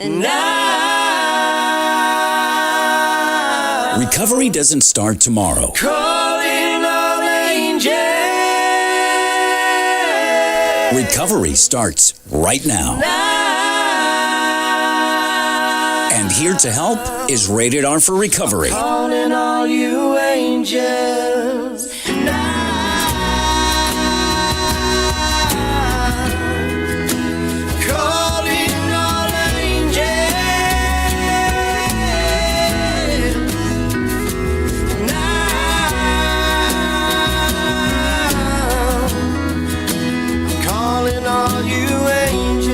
Now, Recovery doesn't start tomorrow. calling all angels. Recovery starts right now. And here to help is Rated R for Recovery. Calling all you angels. Calling all angels. Now, calling all you angels.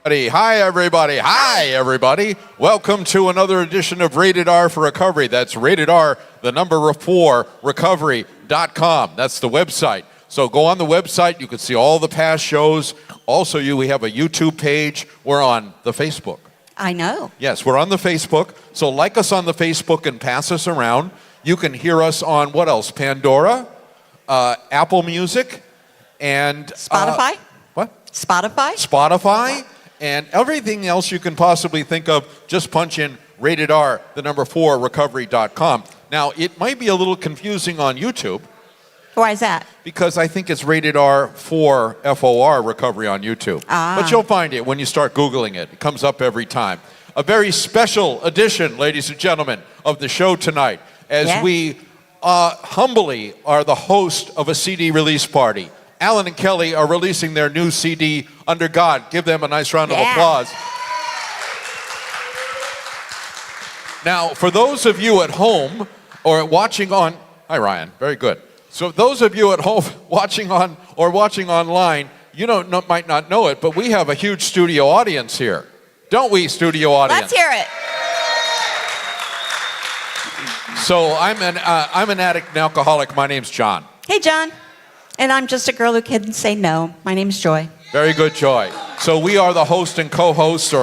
Hi, everybody. Hi, everybody. Welcome to another edition of Rated R for Recovery. That's Rated R, the number 4, recovery.com. That's the website. So go on the website. You can see all the past shows. Also, we have a YouTube page. We're on the Facebook. I know. Yes, we're on the Facebook. So like us on the Facebook and pass us around. You can hear us on what else? Pandora, Apple Music, and... Spotify? What? Spotify? And everything else you can possibly think of. Just punch in Rated R, the number 4, recovery.com. Now, it might be a little confusing on YouTube Why is that? because I think it's Rated R for FOR, recovery on YouTube. But you'll find it when you start Googling it. It comes up every time. A very special edition, ladies and gentlemen, of the show tonight, as we humbly are the host of a CD release party. Alan and Kelly are releasing their new CD, Under God. Give them a nice round of applause. Now, for those of you at home or watching on... Hi, Ryan. Very good. So those of you at home watching on or watching online, you might not know it, but we have a huge studio audience here. Don't we, studio audience? Let's hear it. So I'm an addict and alcoholic. My name's John. Hey, John. And I'm just a girl who can say no. My name's Joy. Very good, Joy. So we are the host and co-hosts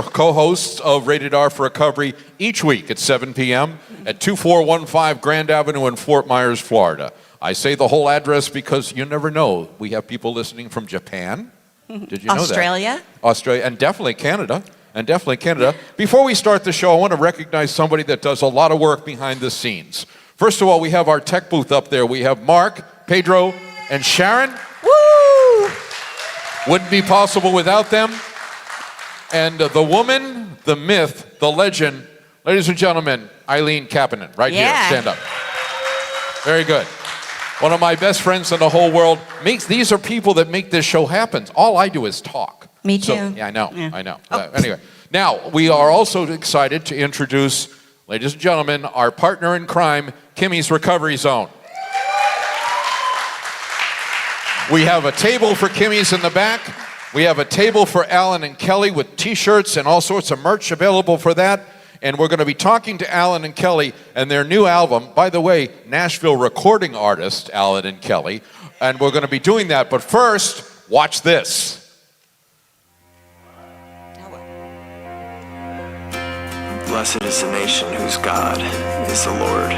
of Rated R for Recovery each week at 7 p.m. at 2415 Grand Avenue in Fort Myers, Florida. I say the whole address because you never know. We have people listening from Japan. Did you know that? Australia, and definitely Canada. Before we start the show, I want to recognize somebody that does a lot of work behind the scenes. First of all, we have our tech booth up there. We have Mark, Pedro, and Sharon. Woo! Wouldn't be possible without them. And the woman, the myth, the legend, ladies and gentlemen, Eileen Kapanen, right here. Stand up. Very good. One of my best friends in the whole world. These are people that make this show happen. All I do is talk. Me too. So, yeah, I know. Anyway, now we are also excited to introduce, ladies and gentlemen, our partner in crime, Kimmy's Recovery Zone. We have a table for Kimmy's in the back. We have a table for Alan and Kelly with T-shirts and all sorts of merch available for that. And we're going to be talking to Alan and Kelly and their new album. By the way, Nashville recording artist, Alan and Kelly. And we're going to be doing that. But first, watch this. Blessed is the nation whose God is the Lord.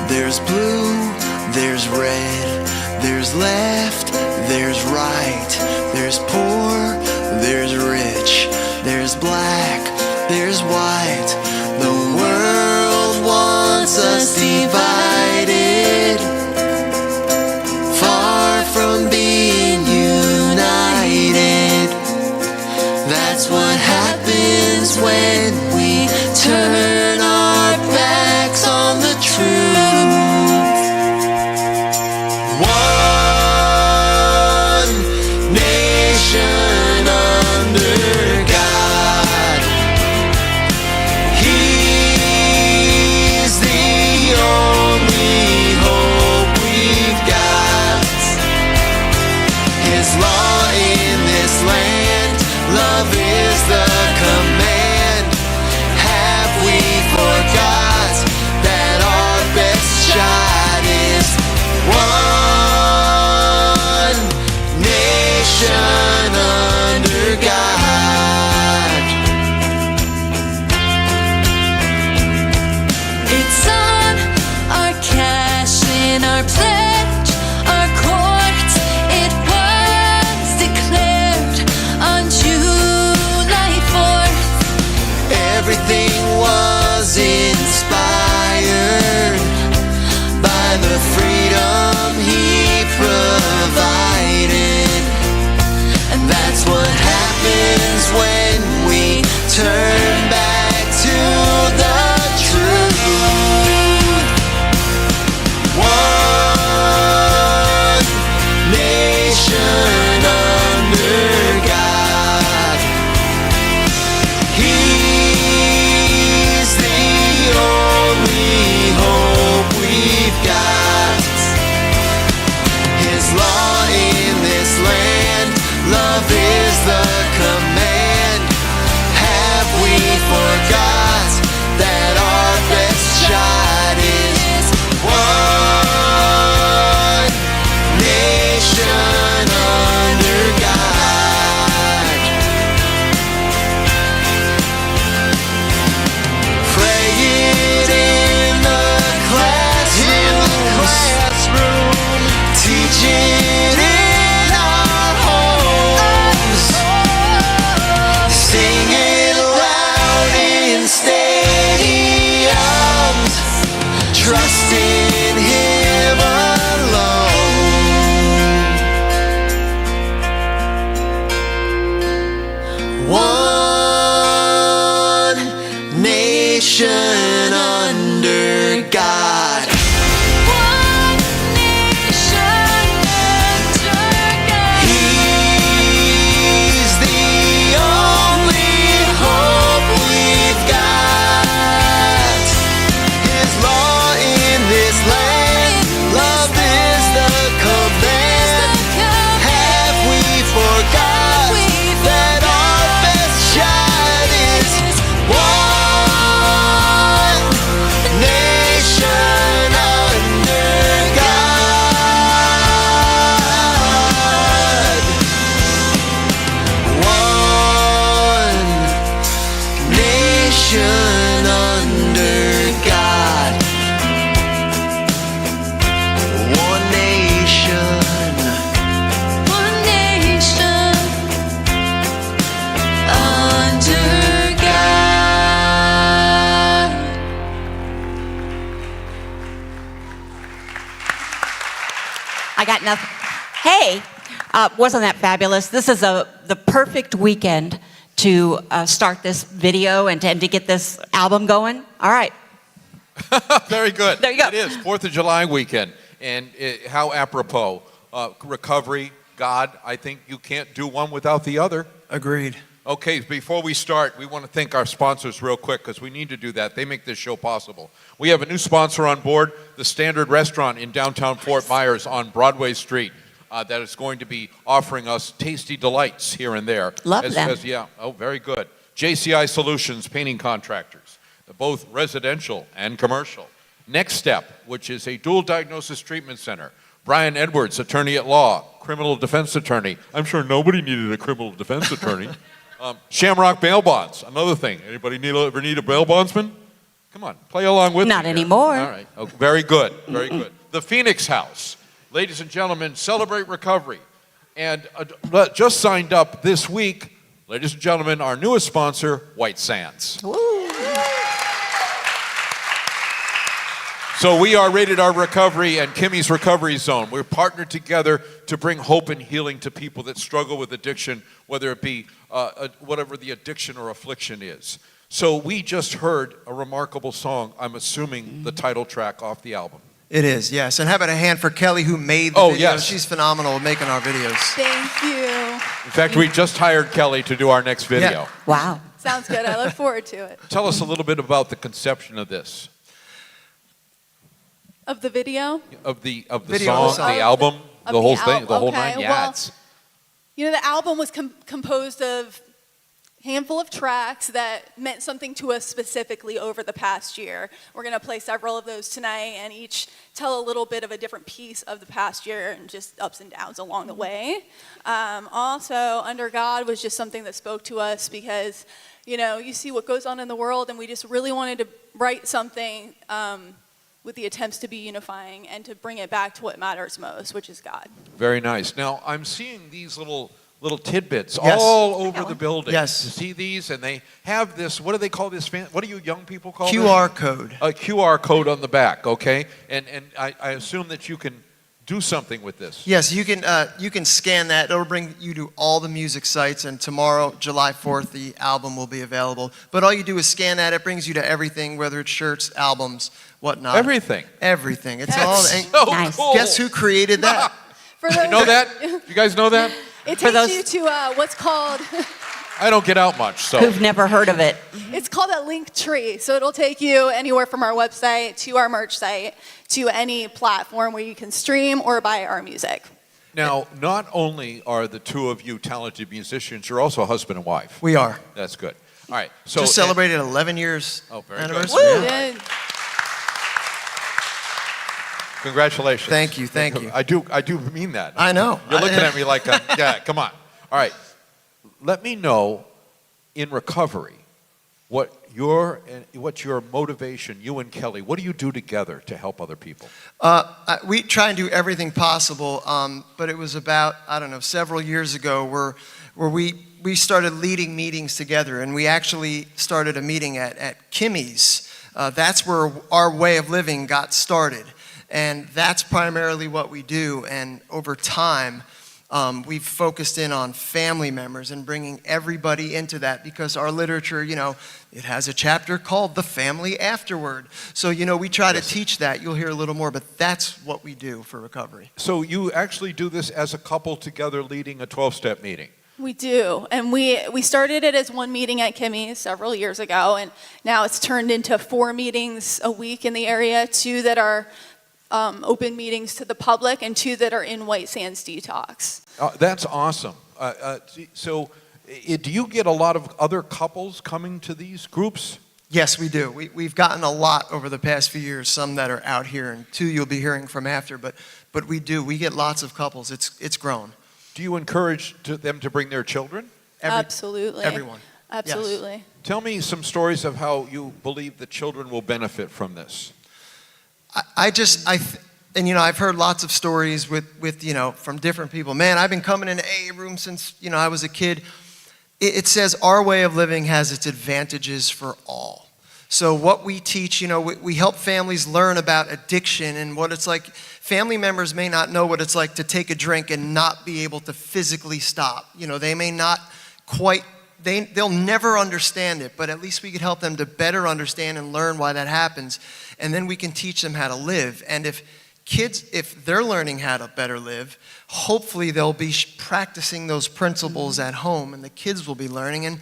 There's blue, there's red, there's left, there's right, there's poor, there's rich, there's black, there's white. The world wants us divided, far from being united. That's what happens when we turn our backs on the truth. One nation under God. trust in Him alone. One nation under God. One nation under God. He's the only hope we've got. His law in this land, love is the command. Have we forgot that our best shot is one nation under God? One nation under God. One nation. One nation under God. I got nothing. Hey, wasn't that fabulous? This is the perfect weekend to start this video and to get this album going. All right. Very good. There you go. It is 4th of July weekend, and how apropos. Recovery, God, I think you can't do one without the other. Agreed. Okay, before we start, we want to thank our sponsors real quick because we need to do that. They make this show possible. We have a new sponsor on board, the Standard Restaurant in downtown Fort Myers on Broadway Street, that is going to be offering us tasty delights here and there. Love them. Yeah, oh, very good. JCI Solutions, painting contractors, both residential and commercial. Next Step, which is a dual diagnosis treatment center. Brian Edwards, attorney at law, criminal defense attorney. I'm sure nobody needed a criminal defense attorney. Shamrock Bail Bonds, another thing. Anybody ever need a bail bondsman? Come on, play along with me. Not here. anymore. All right, oh, very good, very good. The Phoenix House. Ladies and gentlemen, celebrate recovery. And just signed up this week, ladies and gentlemen, our newest sponsor, White Sands. So we are Rated R Recovery and Kimmy's Recovery Zone. We're partnered together to bring hope and healing to people that struggle with addiction, whether it be whatever the addiction or affliction is. So we just heard a remarkable song, I'm assuming the title track off the album. It is, yes. And how about a hand for Kelly, who made the Oh, video? yes. She's phenomenal at making our videos. Thank you. In fact, we just hired Kelly to do our next video. Yeah. Wow. Sounds good. I look forward to it. Tell us a little bit about the conception of this, Of the video? of the Video song, of the song. the album, Of the whole the thing, the whole okay, nine well, yards. You know, the album was composed of a handful of tracks that meant something to us specifically over the past year. We're going to play several of those tonight and each tell a little bit of a different piece of the past year and just ups and downs along the way. Also, Under God was just something that spoke to us because, you know, you see what goes on in the world, and we just really wanted to write something with the attempts to be unifying and to bring it back to what matters most, which is God. Very nice. Now, I'm seeing these little tidbits Yes. all over the building. Yes. You see these, and they have this, what do they call this? What do you young people call QR code. this? A QR code on the back, okay? And I assume that you can do something with this. Yes, you can scan that. It'll bring you to all the music sites, and tomorrow, July 4th, the album will be available. But all you do is scan that. It brings you to everything, whether it's shirts, albums, whatnot. Everything. Everything. It's That's all. so Nice. cool. Guess who created that? For those, You know that? You guys know that? It For takes those- you to what's called, I don't get out much, so. Who've never heard of it? it's called a link tree. So it'll take you anywhere from our website to our merch site to any platform where you can stream or buy our music. Now, not only are the two of you talented musicians, you're also husband and wife. We are. That's good. All right. So Just celebrated 11 years Oh, very good. anniversary. Woo! Yeah. Then Congratulations. Thank you, thank you. I do mean that. I know. You're looking at me like, yeah, come on. All right. Let me know in recovery what your motivation, you and Kelly, what do you do together to help other people? We try and do everything possible, but it was about, I don't know, several years ago where we started leading meetings together, and we actually started a meeting at Kimmy's That's where our way of living got started. And that's primarily what we do. And over time, we've focused in on family members and bringing everybody into that, because our literature, it has a chapter called The Family Afterward. So, we try to teach that. You'll hear a little more, but that's what we do for recovery. So you actually do this as a couple together leading a 12-step meeting. We do, and we started it as one meeting at Kimmy's several years ago, and now it's turned into 4 meetings a week in the area, 2 that are open meetings to the public, and 2 that are in White Sands Detox. That's awesome. So do you get a lot of other couples coming to these groups? Yes, we do. We've gotten a lot over the past few years, some that are out here, and 2 you'll be hearing from after, but we do. We get lots of couples. It's grown. Do you encourage them to bring their children? Absolutely. Everyone. Absolutely. Yes. Tell me some stories of how you believe the children will benefit from this. I've heard lots of stories with from different people. Man, I've been coming in AA room since, I was a kid. It says our way of living has its advantages for all. So what we teach, we help families learn about addiction and what it's like. Family members may not know what it's like to take a drink and not be able to physically stop. They may not quite, they'll never understand it, but at least we could help them to better understand and learn why that happens. And then we can teach them how to live. And if they're learning how to better live, hopefully they'll be practicing those principles at home, and the kids will be learning. And,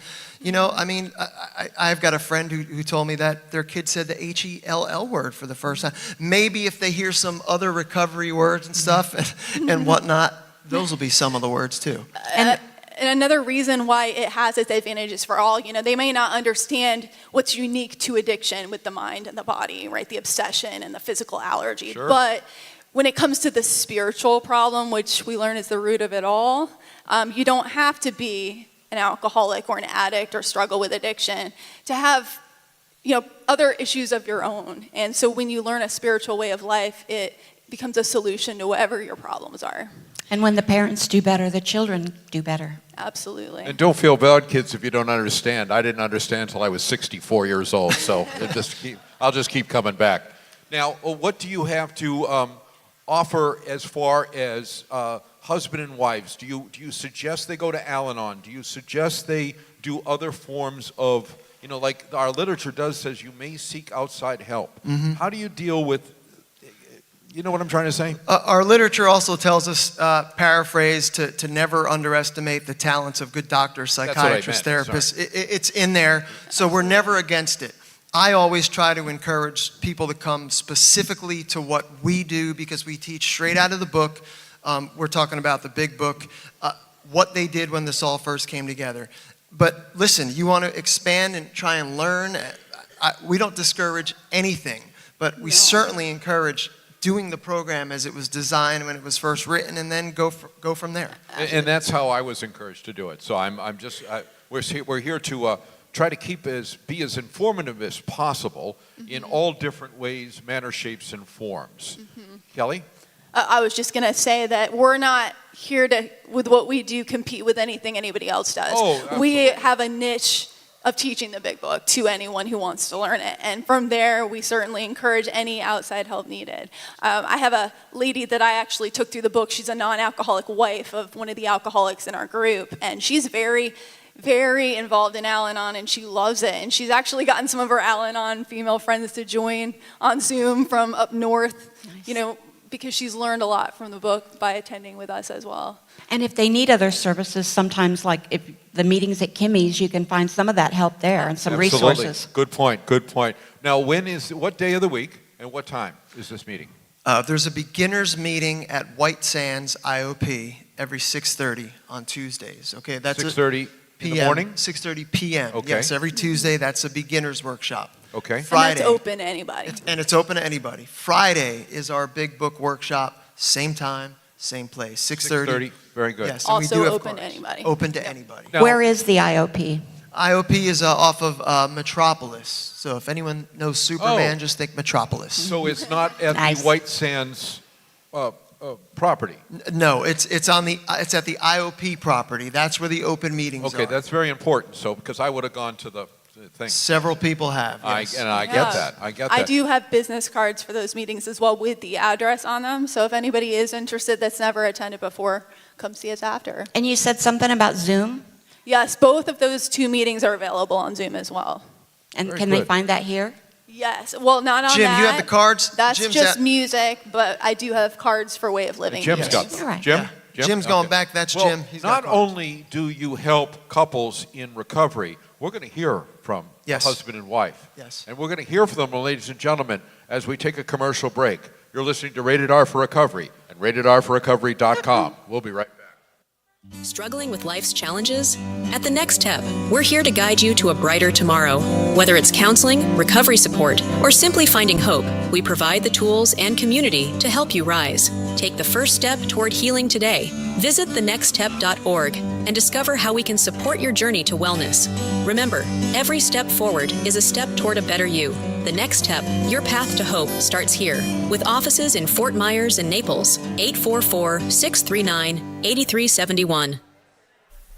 I've got a friend who told me that their kid said the HELL word for the first time. Maybe if they hear some other recovery words and stuff and whatnot, those will be some of the words too. And another reason why it has its advantages for all, they may not understand what's unique to addiction with the mind and the body, right? The obsession and the physical allergy. Sure. But when it comes to the spiritual problem, which we learn is the root of it all, you don't have to be an alcoholic or an addict or struggle with addiction to have, other issues of your own. And so when you learn a spiritual way of life, it becomes a solution to whatever your problems are. And when the parents do better, the children do better. Absolutely. And don't feel bad, kids, if you don't understand. I didn't understand until I was 64 years old, so I'll just keep coming back. Now, what do you have to offer as far as husband and wives? Do you suggest they go to Al-Anon? Do you suggest they do other forms of, like our literature says you may seek outside help. Mm-hmm. How do you deal with, you know what I'm trying to say? Our literature also tells us, paraphrase, to never underestimate the talents of good doctors, psychiatrists, therapists. It's in there, so we're never against it. I always try to encourage people to come specifically to what we do, because we teach straight out of the book. We're talking about the big book, what they did when this all first came together. But listen, you want to expand and try and learn, we don't discourage anything, but we certainly encourage doing the program as it was designed when it was first written, and then go from there. And that's how I was encouraged to do it. So we're here to try to be as informative as possible in all different ways, manner, shapes, and forms. Mm-hmm. Kelly? I was just going to say that we're not here to, with what we do, compete with anything anybody else does. Oh, we have a niche of teaching the big book to anyone who wants to learn it. And from there, we certainly encourage any outside help needed. I have a lady that I actually took through the book. She's a non-alcoholic wife of one of the alcoholics in our group. And she's very, very involved in Al-Anon, and she loves it. And she's actually gotten some of her Al-Anon female friends to join on Zoom from up north, Nice. Because she's learned a lot from the book by attending with us as well. And if they need other services, sometimes like if the meetings at Kimmy's, you can find some of that help there and some Absolutely. resources. Good point. Now, what day of the week and what time is this meeting? There's a beginner's meeting at White Sands IOP every 6:30 on Tuesdays. Okay, that's 6:30 in the morning? 6:30 p.m. Okay. Yes, every Tuesday. That's a beginner's workshop. Okay. Friday. And that's open to anybody. It's open to anybody. Friday is our big book workshop. Same time, same place. 6:30. Very good. Yes, and we Also do have open to cars. anybody. Open to anybody. Now- Where is the IOP? IOP is off of Metropolis. So if anyone knows Superman, Oh. just think Metropolis. So it's not at Nice. the White Sands property? No, it's at the IOP property. That's where the open meetings are. Okay, that's very important. So because I would have gone to the thing. Several people have. Yes. I get that. I get that. I do have business cards for those meetings as well with the address on them. So if anybody is interested that's never attended before, come see us after. And you said something about Zoom? Yes, both of those two meetings are available on Zoom as well. And Very can they good. find that here? Yes, well, not on Jim, that. you have the cards? That's Jim's just at- music, but I do have cards for way of living. Jim's got meetings. All right. Jim? Yeah. Jim? Jim's going Okay. back. That's Well, Jim. He's got not cards. only do you help couples in recovery, we're going to hear from Yes. husband and wife. Yes. And we're going to hear from them, ladies and gentlemen, as we take a commercial break. You're listening to Rated R for Recovery and ratedrforrecovery.com. We'll be right back. Struggling with life's challenges? At The Next Step, we're here to guide you to a brighter tomorrow. Whether it's counseling, recovery support, or simply finding hope, we provide the tools and community to help you rise. Take the first step toward healing today. Visit thenextstep.org and discover how we can support your journey to wellness. Remember, every step forward is a step toward a better you. The Next Step, your path to hope, starts here. With offices in Fort Myers and Naples, 844-639-8371.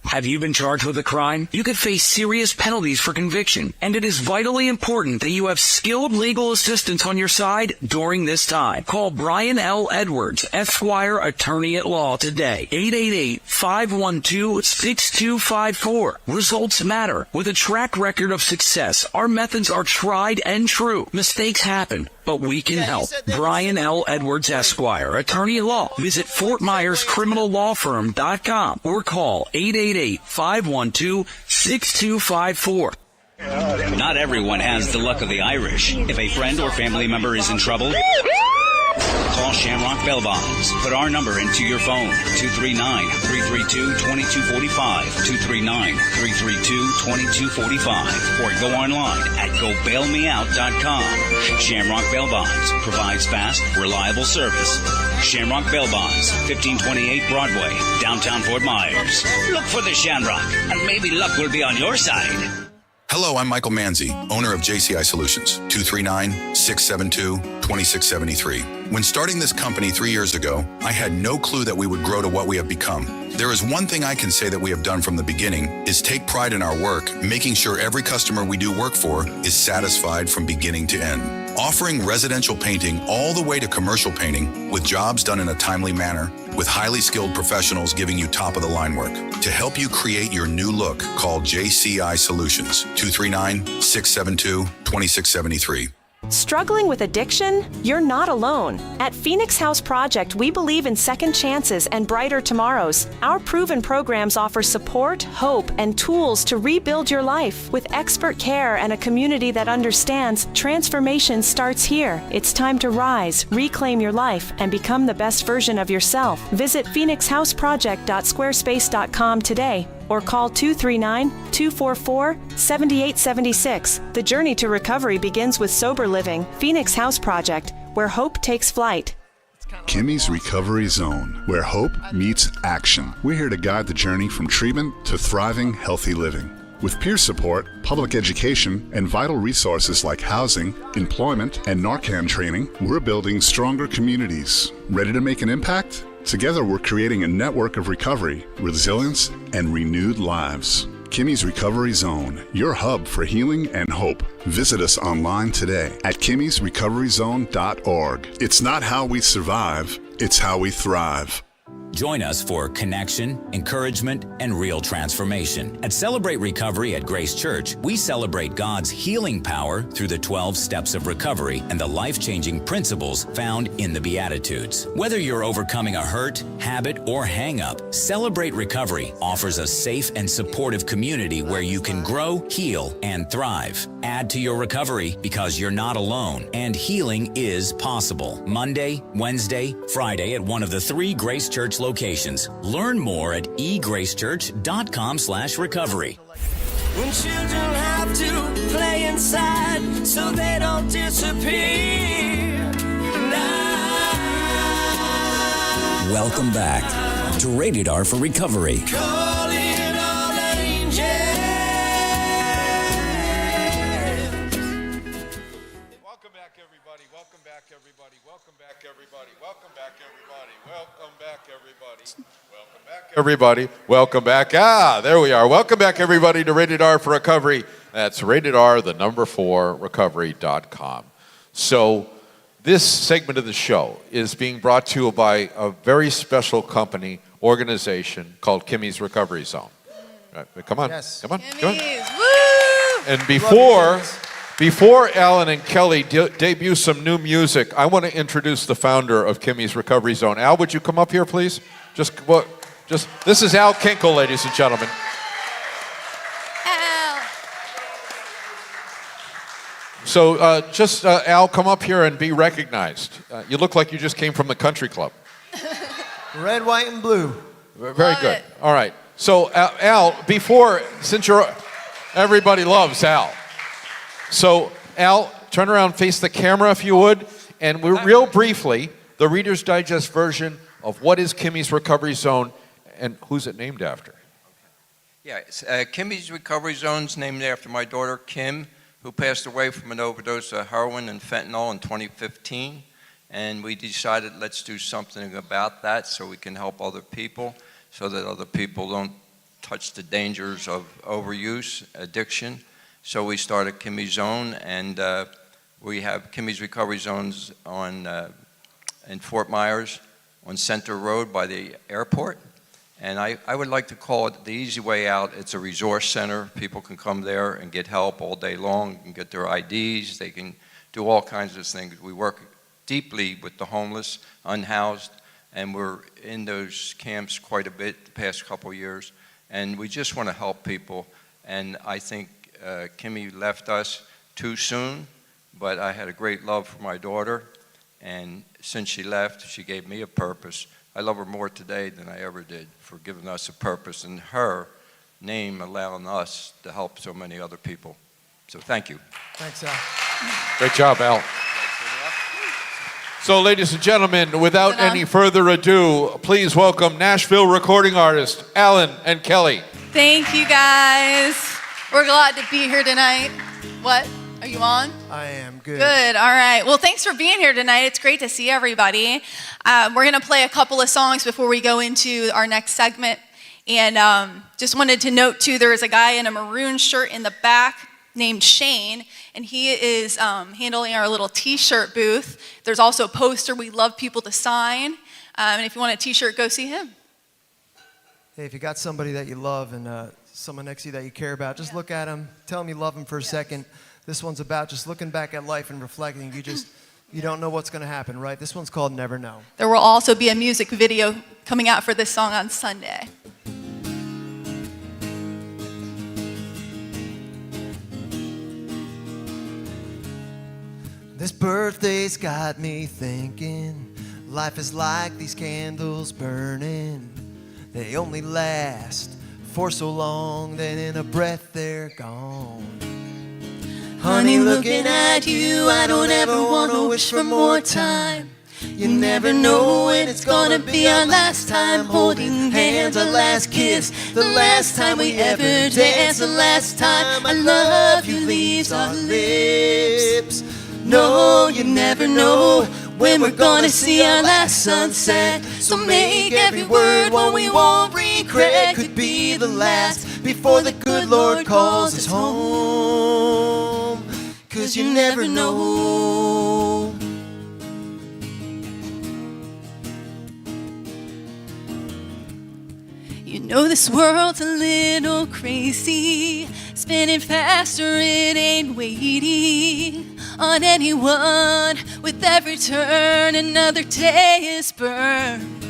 Have you been charged with a crime? You could face serious penalties for conviction, and it is vitally important that you have skilled legal assistance on your side during this time. Call Brian L. Edwards, Esquire, Attorney at Law today. 888-512-6254. Results matter. With a track record of success, our methods are tried and true. Mistakes happen, but we can help. Brian L. Edwards, Esquire, Attorney at Law. Visit FortMyersCriminalLawFirm.com or call 888-512-6254. Not everyone has the luck of the Irish. If a friend or family member is in trouble, call Shamrock Bell Bonds. Put our number into your phone, 239-332-2245, 239-332-2245, or go online at gobailmeout.com. Shamrock Bell Bonds provides fast, reliable service. Shamrock Bell Bonds, 1528 Broadway, downtown Fort Myers. Look for the Shamrock, and maybe luck will be on your side. Hello, I'm Michael Manzi, owner of JCI Solutions, 239-672-2673. When starting this company 3 years ago, I had no clue that we would grow to what we have become. There is one thing I can say that we have done from the beginning is take pride in our work, making sure every customer we do work for is satisfied from beginning to end. Offering residential painting all the way to commercial painting with jobs done in a timely manner, with highly skilled professionals giving you top-of-the-line work. To help you create your new look, call JCI Solutions, 239-672-2673. Struggling with addiction? You're not alone. At Phoenix House Project, we believe in second chances and brighter tomorrows. Our proven programs offer support, hope, and tools to rebuild your life. With expert care and a community that understands, transformation starts here. It's time to rise, reclaim your life, and become the best version of yourself. Visit phoenixhouseproject.squarespace.com today or call 239-244-7876. The journey to recovery begins with sober living. Phoenix House Project, where hope takes flight. Kimmy's Recovery Zone, where hope meets action. We're here to guide the journey from treatment to thriving, healthy living. With peer support, public education, and vital resources like housing, employment, and Narcan training, we're building stronger communities. Ready to make an impact? Together, we're creating a network of recovery, resilience, and renewed lives. Kimmy's Recovery Zone, your hub for healing and hope. Visit us online today at kimmysrecoveryzone.org. It's not how we survive, it's how we thrive. Join us for connection, encouragement, and real transformation. At Celebrate Recovery at Grace Church, we celebrate God's healing power through the 12 steps of recovery and the life-changing principles found in the Beatitudes. Whether you're overcoming a hurt, habit, or hang-up, Celebrate Recovery offers a safe and supportive community where you can grow, heal, and thrive. Add to your recovery because you're not alone, and healing is possible. Monday, Wednesday, Friday at one of the 3 Grace Church locations. Learn more at egracechurch.com/recovery. When children have to play inside so they don't disappear. Welcome back to Rated R for Recovery. Calling all angels. Welcome back, everybody. Welcome back, everybody. Welcome back, everybody. Welcome back, everybody. Welcome back, everybody. Welcome back, everybody. Welcome back. There we are. Welcome back, everybody, to Rated R for Recovery. That's Rated R, the number 4, recovery.com. So this segment of the show is being brought to you by a very special company, organization called Kimmy's Recovery Zone. Right, come on. Yes. Come on. Come on. Kimmy's, woo! And before Alan and Kelly debut some new music, I want to introduce the founder of Kimmy's Recovery Zone. Al, would you come up here, please? This is Al Kinkle, ladies and gentlemen. Al. So Al, come up here and be recognized. You look like you just came from the country club. Red, white, and blue. Very good. All right. So Al, everybody loves Al. So Al, turn around, face the camera if you would, and real briefly, the Reader's Digest version of what is Kimmy's Recovery Zone and who's it named after? Yeah, Kimmy's Recovery Zone's named after my daughter Kim, who passed away from an overdose of heroin and fentanyl in 2015. And we decided let's do something about that so we can help other people, so that other people don't touch the dangers of overuse, addiction. So we started Kimmy's Zone, and we have Kimmy's Recovery Zones in Fort Myers on Center Road by the airport. And I would like to call it the easy way out. It's a resource center. People can come there and get help all day long, and get their IDs. They can do all kinds of things. We work deeply with the homeless, unhoused, and we're in those camps quite a bit the past couple years. And we just want to help people. And I think Kimmy left us too soon, but I had a great love for my daughter. And since she left, she gave me a purpose. I love her more today than I ever did for giving us a purpose, and her name allowing us to help so many other people. So thank you. Thanks, Al. Great job, Al. So, ladies and gentlemen, without any further ado, please welcome Nashville recording artist Alan and Kelly. Thank you, guys. We're glad to be here tonight. What? Are you on? I am. Good. Good. All right. Well, thanks for being here tonight. It's great to see everybody. We're going to play a couple of songs before we go into our next segment. And just wanted to note, too, there is a guy in a maroon shirt in the back named Shane, and he is handling our little T-shirt booth. There's also a poster we love people to sign. And if you want a T-shirt, go see him. Hey, if you got somebody that you love and someone next to you that you care about, just look at them, tell them you love them for a second. This one's about just looking back at life and reflecting. You don't know what's going to happen, right? This one's called Never Know. There will also be a music video coming out for this song on Sunday. This birthday's got me thinking, life is like these candles burning. They only last for so long, then in a breath they're gone. Honey, looking at you, I don't ever want to wish for more time. You never know when it's gonna be our last time holding hands, our last kiss, the last time we ever dance, the last time I love you leaves our lips. No, you never know when we're gonna see our last sunset. So make every word one we won't regret, could be the last before the good Lord calls us home. 'Cause you never know. You know this world's a little crazy, spinning faster, it ain't waiting on anyone. With every turn, another day is burned.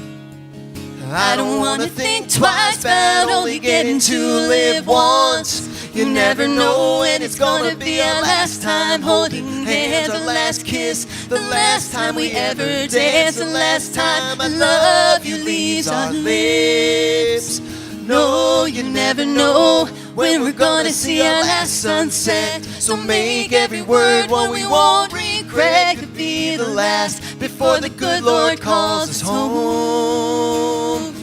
I don't wanna think twice about only getting to live once. You never know when it's gonna be our last time holding hands, our last kiss, the last time we ever dance, the last time I love you leaves our lips. No, you never know when we're gonna see our last sunset. So make every word one we won't regret, could be the last before the good Lord calls us home.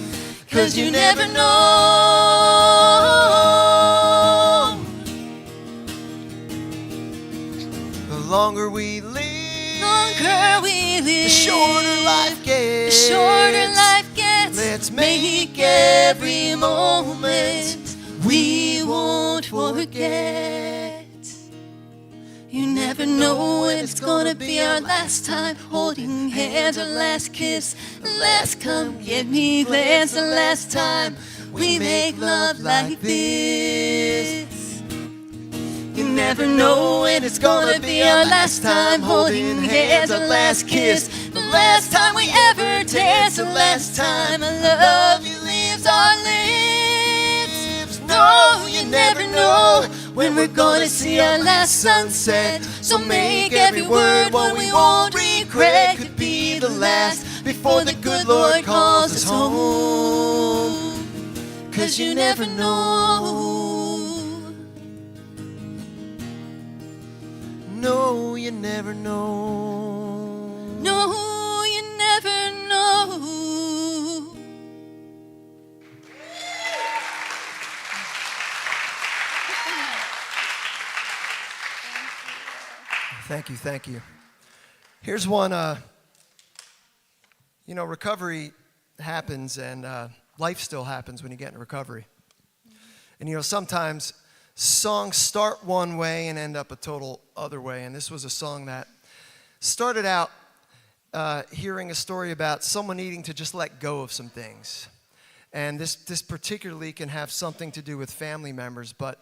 'Cause you never know. The longer we live, longer we live, the shorter life gets. the shorter life gets. Let's make every moment we won't forget. You never know when it's gonna be our last time holding hands, our last kiss, the last come get me glance, the last time we make love like this. You never know when it's gonna be our last time holding hands, our last kiss, the last time we ever dance, the last time I love you leaves our lips. No, you never know when we're gonna see our last sunset. So make every word one we won't regret could be the last before the good Lord calls us home. 'Cause you never know. No, you never know. No, you never know. Thank you, thank you. Here's one, recovery happens and life still happens when you get in recovery. And sometimes songs start one way and end up a total other way. And this was a song that started out hearing a story about someone needing to just let go of some things. And this particularly can have something to do with family members, but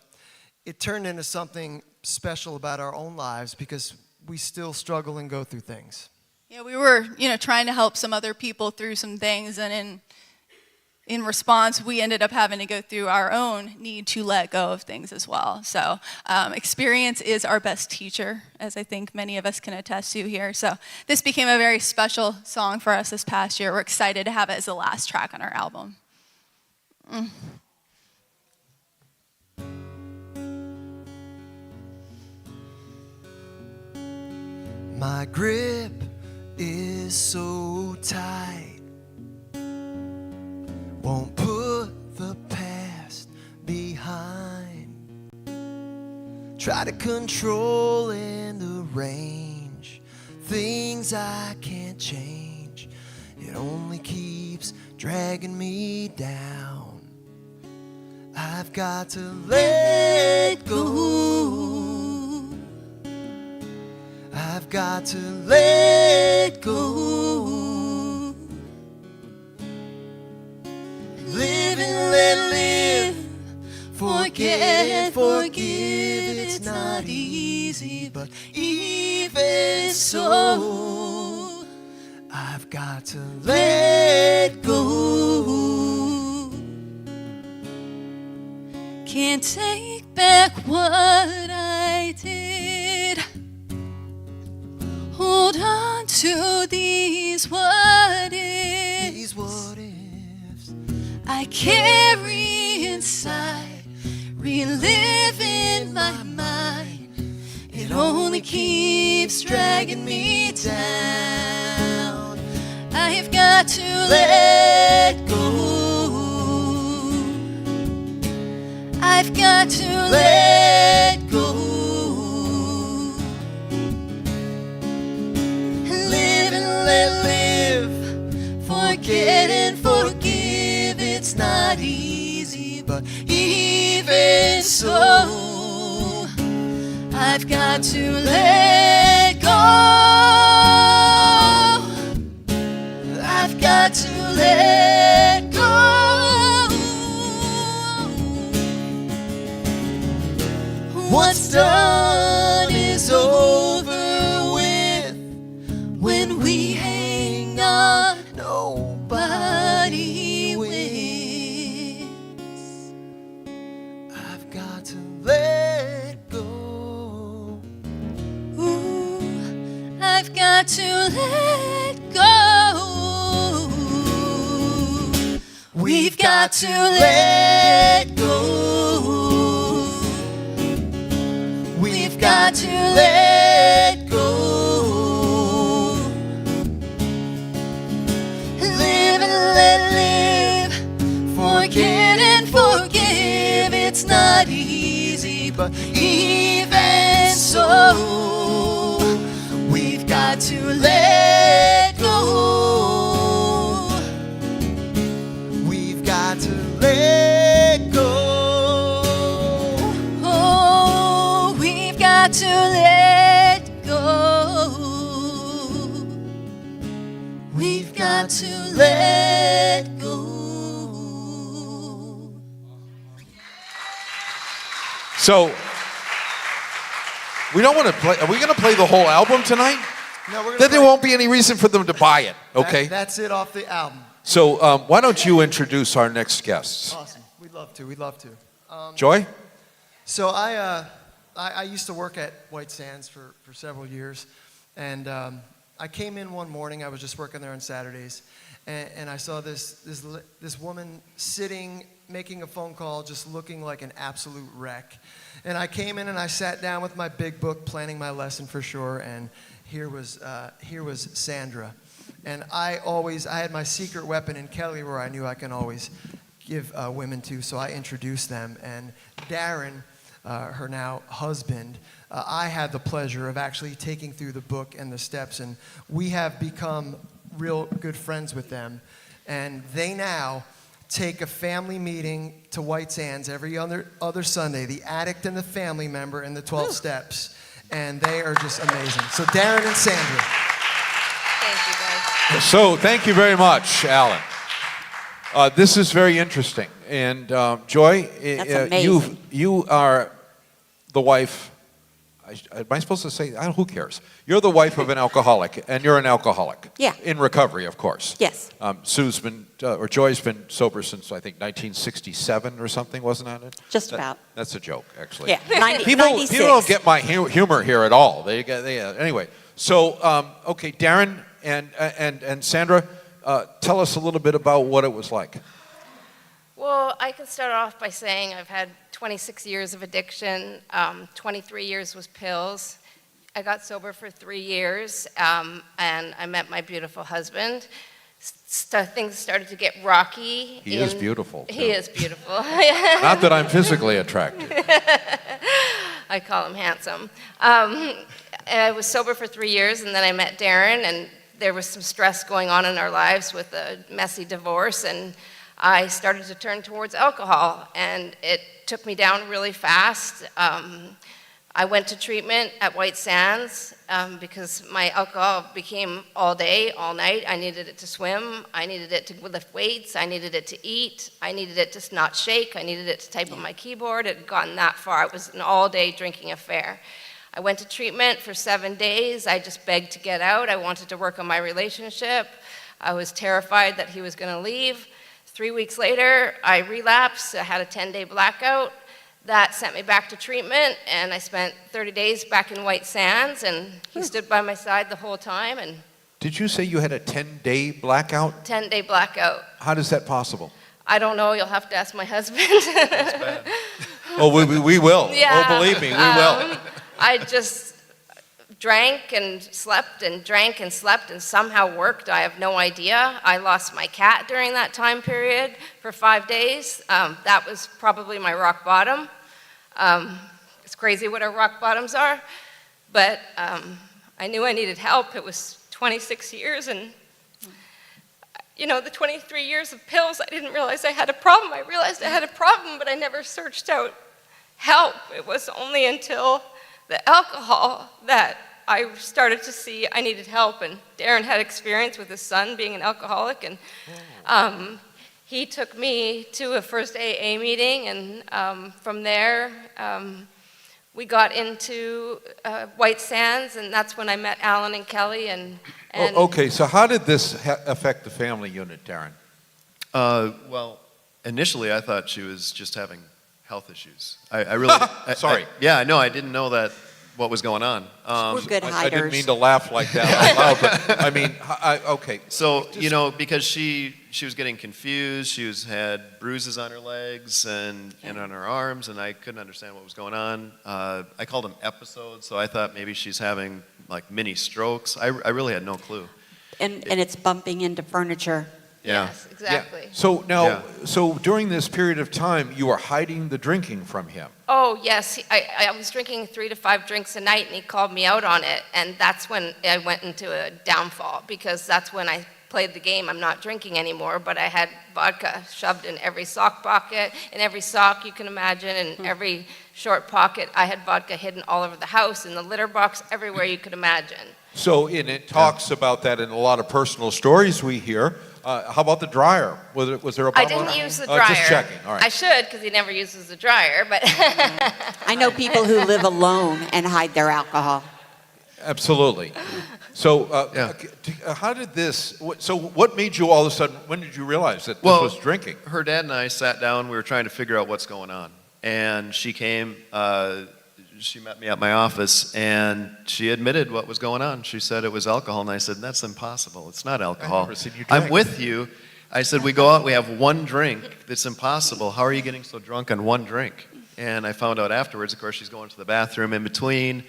it turned into something special about our own lives because we still struggle and go through things. Yeah, we were, trying to help some other people through some things, and in response, we ended up having to go through our own need to let go of things as well. So experience is our best teacher, as I think many of us can attest to here. So this became a very special song for us this past year. We're excited to have it as the last track on our album. My grip is so tight, won't put the past behind. Try to control and arrange things I can't change. It only keeps dragging me down. I've got to let go. I've got to let go. Live and let live. Forget and forgive. It's not easy, but even so, I've got to let go. Can't take back what I did. Hold on to these what ifs. These what ifs I carry inside, relive in my mind. It only keeps dragging me down. I've got to let go. I've got to let go. Live and let live. Forget and forgive. It's not easy, but even so, I've got to let go. I've got to let go. What's done is over with. When we hang on, nobody wins. I've got to let go. Ooh, I've got to let go. We've got to let go. We've got to let go. Live and let live. Forget and forgive. It's not easy, but even so, we've got to let go. We've got to let go. Oh, we've got to let go. We've got to let go. So, we don't want to play. Are we going to play the whole album tonight? No, we're gonna Then there play- won't be any reason for them to buy it, okay? That's it off the album. So, why don't you introduce our next guests? Awesome. We'd love to. We'd love to. Joy? So I used to work at White Sands for several years, and I came in one morning. I was just working there on Saturdays, and I saw this woman sitting, making a phone call, just looking like an absolute wreck. And I came in and I sat down with my big book, planning my lesson for sure. And here was Sandra, and I had my secret weapon in Kelly, where I knew I can always give women to. So I introduced them, and Darrin, her now husband, I had the pleasure of actually taking through the book and the steps, and we have become real good friends with them. And they now take a family meeting to White Sands every other Sunday, the addict and the family member and the 12 steps. And they are just amazing. So Darrin and Sandra. Thank you, guys. So, thank you very much, Alan. This is very interesting. And Joy, That's amazing. you are the wife. Am I supposed to say? Who cares? You're the wife of an alcoholic, and you're an alcoholic. Yeah. In recovery, of course. Yes. Sue's been, or Joy's been sober since I think 1967 or something, wasn't that it? Just about. That's a joke, actually. Yeah, People 96. don't get my humor here at all. Anyway. So, okay, Darrin and Sandra, tell us a little bit about what it was like. Well, I can start off by saying I've had 26 years of addiction. 23 years was pills. I got sober for 3 years, and I met my beautiful husband. Things started to get rocky. He is beautiful, too. He is beautiful. Not that I'm physically attracted. I call him handsome. I was sober for 3 years, and then I met Darrin, and there was some stress going on in our lives with a messy divorce, and I started to turn towards alcohol, and it took me down really fast. I went to treatment at White Sands because my alcohol became all day, all night. I needed it to swim. I needed it to lift weights. I needed it to eat. I needed it to not shake. I needed it to type on my keyboard. It had gotten that far. It was an all-day drinking affair. I went to treatment for 7 days. I just begged to get out. I wanted to work on my relationship. I was terrified that he was going to leave. 3 weeks later, I relapsed. I had a 10-day blackout. That sent me back to treatment, and I spent 30 days back in White Sands, and he stood by my side the whole time. And Did you say you had a 10-day blackout? 10-day blackout. How is that possible? I don't know. You'll have to ask my husband. Oh, we will. Yeah. Oh, believe me, we will. I just drank and slept and drank and slept and somehow worked. I have no idea. I lost my cat during that time period for 5 days. That was probably my rock bottom. It's crazy what our rock bottoms are, but I knew I needed help. It was 26 years, and you know, the 23 years of pills, I didn't realize I had a problem. I realized I had a problem, but I never searched out help. It was only until the alcohol that I started to see I needed help, and Darrin had experience with his son being an alcoholic, and he took me to a first AA meeting, and from there we got into White Sands, and that's when I met Alan and Kelly. And Okay, so how did this affect the family unit, Darrin? Well, initially I thought she was just having health issues. I really... Sorry. Yeah, no, I didn't know that what was going on. We're good hiders. I didn't mean to laugh like that out loud, but I mean, okay. So, you know, because she was getting confused, she had bruises on her legs and on her arms, and I couldn't understand what was going on. I called them episodes, so I thought maybe she's having like mini strokes. I really had no clue. And it's bumping into furniture. Yeah. Yes, exactly. So now, Yeah. so during this period of time, you were hiding the drinking from him. Oh, yes. I was drinking 3 to 5 drinks a night, and he called me out on it. And that's when I went into a downfall, because that's when I played the game. I'm not drinking anymore, but I had vodka shoved in every sock pocket, in every sock you can imagine, in every short pocket. I had vodka hidden all over the house, in the litter box, everywhere you could imagine. So, and it talks about that in a lot of personal stories we hear. How about the dryer? Was there a I problem? didn't use the dryer. Just checking. All right. I should, because he never uses the dryer, but I know people who live alone and hide their alcohol. Absolutely. So, how did this? So, what made you all of a sudden? When did you realize that this was drinking? Her dad and I sat down. We were trying to figure out what's going on, and she came. She met me at my office, and she admitted what was going on. She said it was alcohol, and I said, "That's impossible. It's not alcohol. I've never seen you I'm drink." with you." I said, "We go out. We have one drink. That's impossible. How are you getting so drunk on one drink?" And I found out afterwards. Of course, she's going to the bathroom in between.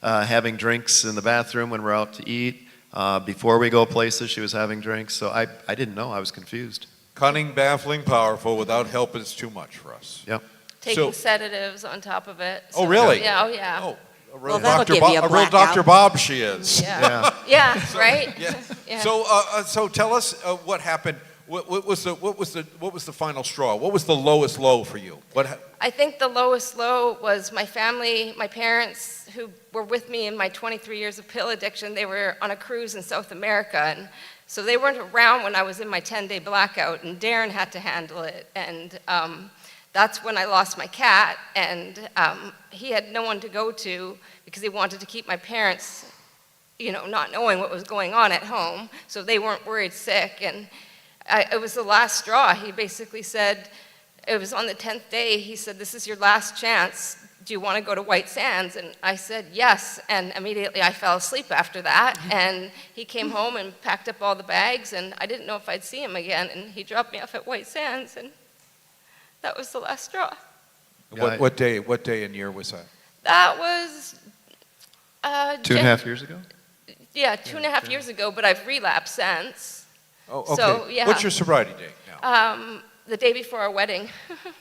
Having drinks in the bathroom when we're out to eat. Before we go places, she was having drinks. So I didn't know. I was confused. Cunning, baffling, powerful. Without help, it's too much for us. Yep. taking sedatives on top of it. Oh, really? Yeah, oh, yeah. Oh, a real Dr. Dr. Bob she is. Yeah, yeah, right? Yeah. So tell us what happened. What was the final straw? What was the lowest low for you? I think the lowest low was my family, my parents who were with me in my 23 years of pill addiction. They were on a cruise in South America, and so they weren't around when I was in my 10-day blackout, and Darrin had to handle it. And that's when I lost my cat, and he had no one to go to because he wanted to keep my parents, not knowing what was going on at home, so they weren't worried sick. And it was the last straw. He basically said, it was on the 10th day, he said, "This is your last chance. Do you want to go to White Sands?" And I said, yes. And immediately I fell asleep after that. And he came home and packed up all the bags, and I didn't know if I'd see him again. And he dropped me off at White Sands, and that was the last straw. What day and year was that? That was 2.5 years ago? Yeah, 2.5 years ago, but I've relapsed since. Oh, okay. So, yeah. What's your sobriety date now? The day before our wedding.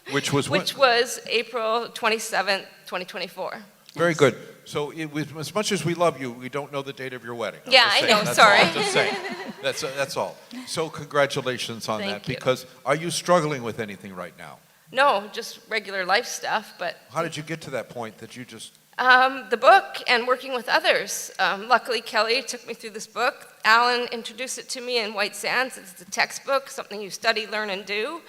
Which was Which was April 27th, 2024. Very good. So as much as we love you, we don't know the date of your wedding. Yeah, I know, That's sorry. all. I'm just saying. That's all. So congratulations on Thank that. you. Because are you struggling with anything right now? No, just regular life stuff, but How did you get to that point that you just... the book and working with others. Luckily, Kelly took me through this book. Alan introduced it to me in White Sands. It's a textbook, something you study, learn, and do.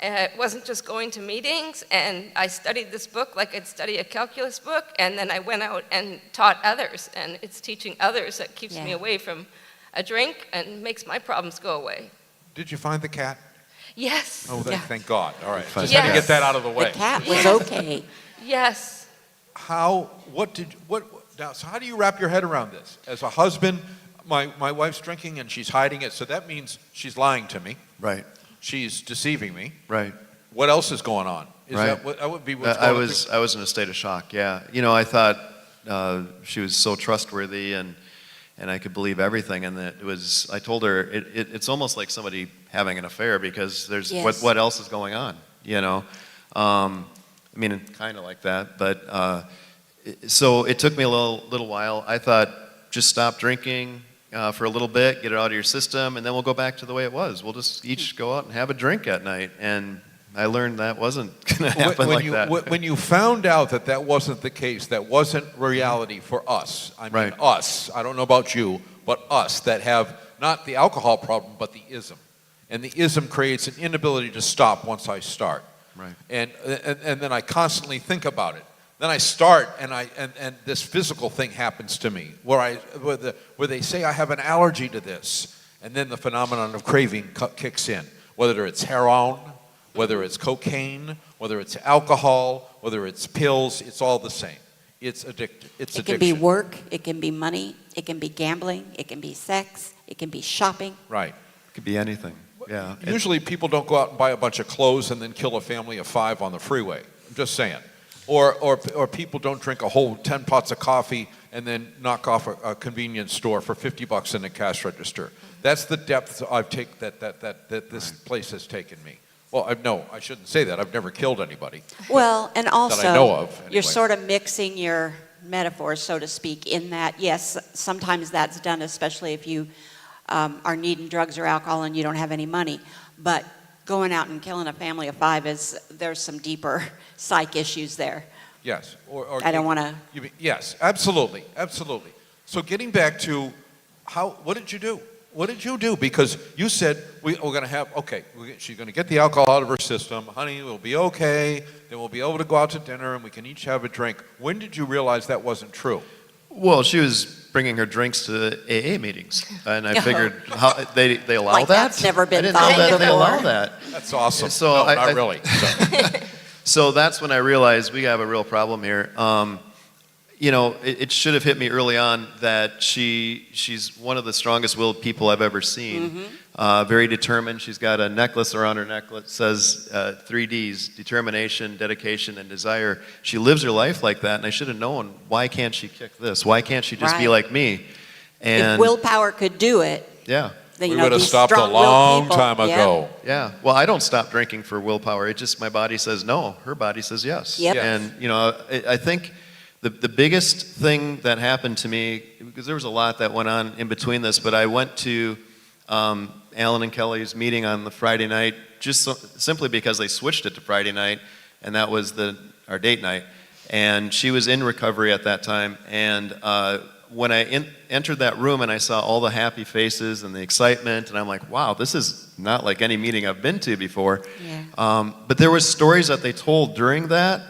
It wasn't just going to meetings, and I studied this book like I'd study a calculus book, and then I went out and taught others, and it's teaching others that keeps me away from a drink and makes my problems go away. Did you find the cat? Yes. Oh, thank God. All right. Just Yes. had to get that out of the way. The cat was okay. Yes. So how do you wrap your head around this? As a husband, my wife's drinking and she's hiding it, so that means she's lying to me. Right. She's deceiving me. Right. What else is going on? Right. That would be what's going on. I was in a state of shock, yeah. I thought she was so trustworthy and I could believe everything, and I told her, it's almost like somebody having an affair because there's, what else is going on, I mean, kind of like that, but so it took me a little while. I thought, just stop drinking for a little bit, get it out of your system, and then we'll go back to the way it was. We'll just each go out and have a drink at night, and I learned that wasn't going to happen like that. When you found out that wasn't the case, that wasn't reality for us, I mean us, I don't know about you, but us that have not the alcohol problem, but the ism. And the ism creates an inability to stop once I start. Right. And then I constantly think about it. Then I start, and this physical thing happens to me, where they say I have an allergy to this, and then the phenomenon of craving kicks in, whether it's heroin, whether it's cocaine, whether it's alcohol, whether it's pills, it's all the same. It's addictive. It can be work, it can be money, it can be gambling, it can be sex, it can be shopping. Right. It could be anything. Yeah. Usually people don't go out and buy a bunch of clothes and then kill a family of 5 on the freeway. I'm just saying. Or people don't drink a whole 10 pots of coffee and then knock off a convenience store for $50 in the cash register. That's the depth that this place has taken me. Well, I shouldn't say that. I've never killed anybody. Well, and also, that I know of, anyway. You're sort of mixing your metaphors, so to speak, in that, yes, sometimes that's done, especially if you are needing drugs or alcohol and you don't have any money. But going out and killing a family of 5 there's some deeper psych issues there. Yes. I don't want to. Yes, absolutely, absolutely. So getting back to what did you do? What did you do? Because you said we're going to have, she's going to get the alcohol out of her system. Honey, we'll be okay. Then we'll be able to go out to dinner and we can each have a drink. When did you realize that wasn't true? Well, she was bringing her drinks to AA meetings, and I figured how they allow Like that. that's never been I didn't thought know that before. they allow that. That's awesome. So no, not really. So. So that's when I realized we have a real problem here. It should have hit me early on that she's one of the strongest-willed people I've ever seen. Very determined. She's got a necklace around her neck that says 3 Ds: determination, dedication, and desire. She lives her life like that, and I should have known, why can't she kick this? Why can't she just be like me? And if willpower could do it, yeah. then, we would have stopped a long time ago. Yeah. Well, I don't stop drinking for willpower. It just, my body says no. Her body says yes. Yep. And, I think the biggest thing that happened to me, because there was a lot that went on in between this, but I went to Alan and Kelly's meeting on the Friday night simply because they switched it to Friday night, and that was our date night. And she was in recovery at that time, and when I entered that room and I saw all the happy faces and the excitement, and I'm like, wow, this is not like any meeting I've been to before. Yeah. But there was stories that they told during that,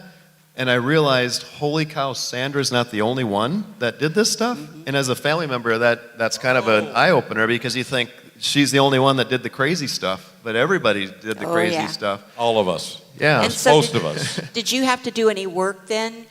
and I realized, holy cow, Sandra's not the only one that did this stuff. And as a family member, that's kind of an eye-opener, because you think she's the only one that did the crazy stuff, but everybody did the crazy stuff. All of us. Yeah. And so Most of us. Did you have to do any work then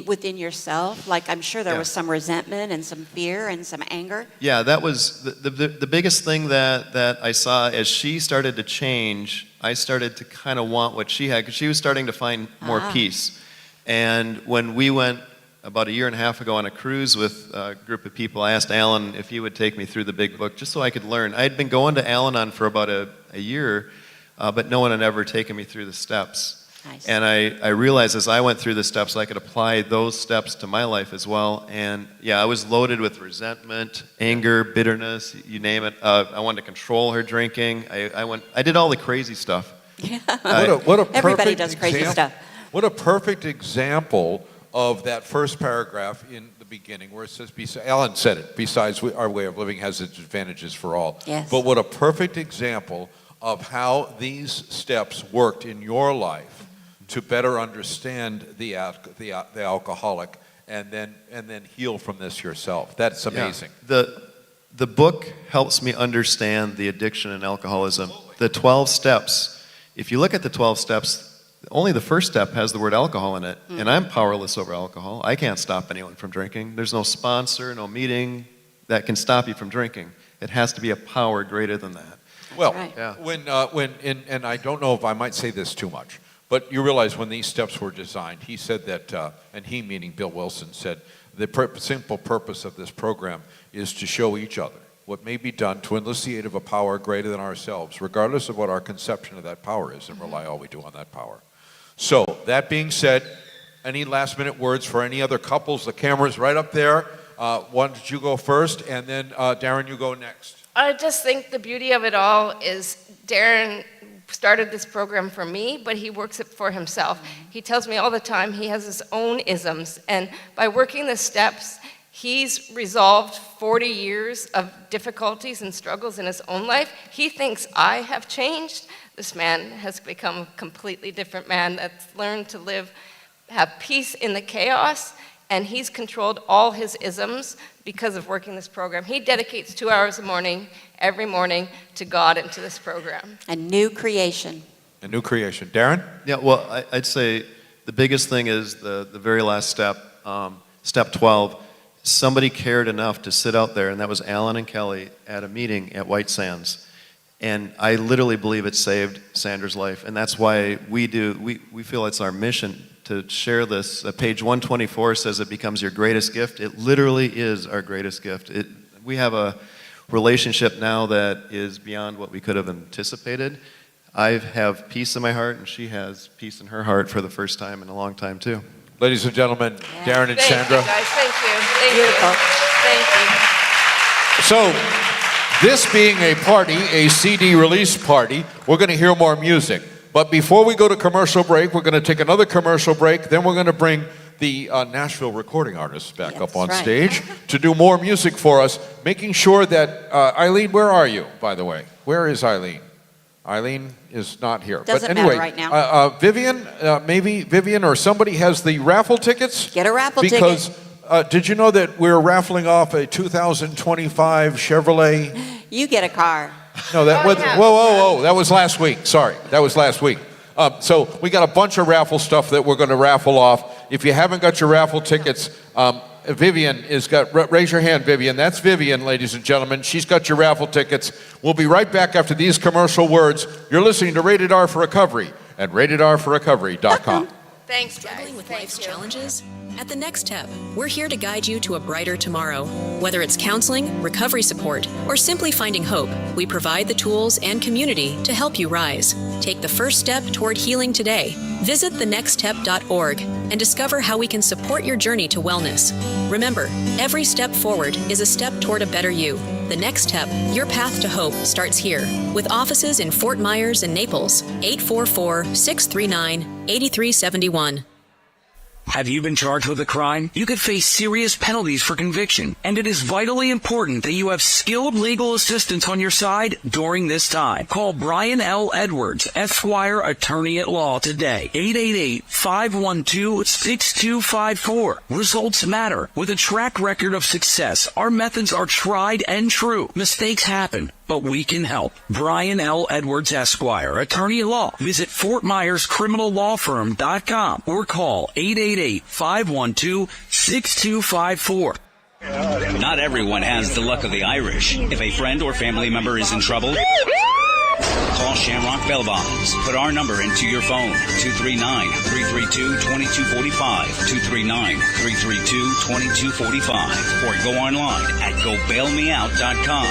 within yourself? Like, I'm sure there was some resentment and some fear and some anger. Yeah, that was the biggest thing that I saw as she started to change. I started to kind of want what she had, because she was starting to find more peace. And when we went about 1.5 years ago on a cruise with a group of people, I asked Alan if he would take me through the big book just so I could learn. I had been going to Al-Anon for about a year, but no one had ever taken me through the steps. Nice. And I realized as I went through the steps, I could apply those steps to my life as well. And yeah, I was loaded with resentment, anger, bitterness, you name it. I wanted to control her drinking. I did all the crazy stuff. Yeah. What a Everybody perfect does crazy example. stuff. What a perfect example of that first paragraph in the beginning, where it says, Alan said it, besides our way of living has its advantages for all. Yes. But what a perfect example of how these steps worked in your life to better understand the alcoholic and then heal from this yourself. That's amazing. Yeah. The book helps me understand the addiction and alcoholism. The 12 steps, if you look at the 12 steps, only the first step has the word alcohol in it, and I'm powerless over alcohol. I can't stop anyone from drinking. There's no sponsor, no meeting that can stop you from drinking. It has to be a power greater than that. Well, right. Yeah. and I don't know if I might say this too much, but you realize when these steps were designed, he said that, and he meaning Bill Wilson said, the simple purpose of this program is to show each other what may be done to enlist the aid of a power greater than ourselves, regardless of what our conception of that power is, and rely all we do on that power. So, that being said, any last minute words for any other couples? The camera's right up there. Why don't you go first, and then Darrin, you go next. I just think the beauty of it all is Darrin started this program for me, but he works it for himself. He tells me all the time he has his own isms, and by working the steps, he's resolved 40 years of difficulties and struggles in his own life. He thinks I have changed. This man has become a completely different man that's learned to have peace in the chaos, and he's controlled all his isms because of working this program. He dedicates 2 hours every morning to God and to this program. A new creation. A new creation. Darrin? Yeah, well, I'd say the biggest thing is the very last step, step 12. Somebody cared enough to sit out there, and that was Alan and Kelly at a meeting at White Sands. And I literally believe it saved Sandra's life, and that's why we feel it's our mission to share this. Page 124 says it becomes your greatest gift. It literally is our greatest gift. We have a relationship now that is beyond what we could have anticipated. I have peace in my heart, and she has peace in her heart for the first time in a long time, too. Ladies and gentlemen, Darrin and Sandra. Thank you, guys. Thank you. Thank you. So, this being a party, a CD release party, we're going to hear more music. But before we go to commercial break, we're going to take another commercial break. Then we're going to bring the Nashville recording artists back up on stage to do more music for us, making sure that, Eileen, where are you, by the way? Where is Eileen? Eileen is not here. Doesn't but anyway, matter right now. Vivian, maybe Vivian or somebody has the raffle tickets? Get a raffle ticket. Because did you know that we're raffling off a 2025 Chevrolet? You get a car. No, whoa, that was last week. Sorry, that was last week. So we got a bunch of raffle stuff that we're going to raffle off. If you haven't got your raffle tickets, Vivian has got, raise your hand, Vivian. That's Vivian, ladies and gentlemen. She's got your raffle tickets. We'll be right back after these commercial words. You're listening to Rated R for Recovery at ratedrforrecovery.com. Thanks, guys. Struggling with life's challenges? At the Next Step, we're here to guide you to a brighter tomorrow. Whether it's counseling, recovery support, or simply finding hope, we provide the tools and community to help you rise. Take the first step toward healing today. Visit thenextstep.org and discover how we can support your journey to wellness. Remember, every step forward is a step toward a better you. The Next Step, your path to hope, starts here. With offices in Fort Myers and Naples, 844-639-8371. Have you been charged with a crime? You could face serious penalties for conviction, and it is vitally important that you have skilled legal assistance on your side during this time. Call Brian L. Edwards, Esquire, Attorney at Law today. 888-512-6254. Results matter. With a track record of success, our methods are tried and true. Mistakes happen, but we can help. Brian L. Edwards, Esquire, Attorney at Law. Visit FortMyersCriminalLawFirm.com or call 888-512-6254. Not everyone has the luck of the Irish. If a friend or family member is in trouble, call Shamrock Bell Bonds. Put our number into your phone, 239-332-2245, 239-332-2245, or go online at gobailmeout.com.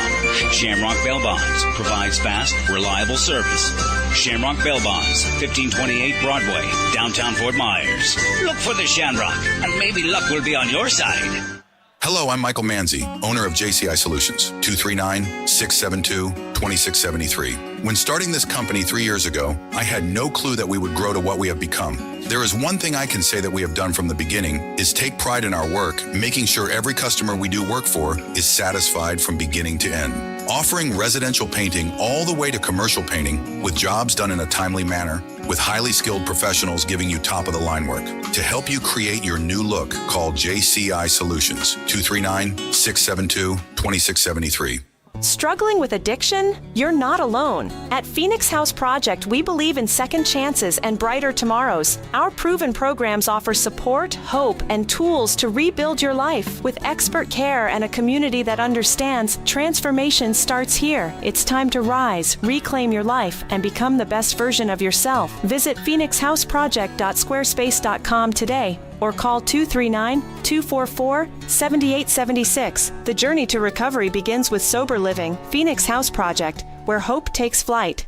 Shamrock Bell Bonds provides fast, reliable service. Shamrock Bell Bonds, 1528 Broadway, downtown Fort Myers. Look for the Shamrock, and maybe luck will be on your side. Hello, I'm Michael Manzi, owner of JCI Solutions, 239-672-2673. When starting this company 3 years ago, I had no clue that we would grow to what we have become. There is one thing I can say that we have done from the beginning is take pride in our work, making sure every customer we do work for is satisfied from beginning to end. Offering residential painting all the way to commercial painting with jobs done in a timely manner, with highly skilled professionals giving you top-of-the-line work. To help you create your new look, call JCI Solutions, 239-672-2673. Struggling with addiction? You're not alone. At Phoenix House Project, we believe in second chances and brighter tomorrows. Our proven programs offer support, hope, and tools to rebuild your life. With expert care and a community that understands, transformation starts here. It's time to rise, reclaim your life, and become the best version of yourself. Visit phoenixhouseproject.squarespace.com today or call 239-244-7876. The journey to recovery begins with sober living. Phoenix House Project, where hope takes flight.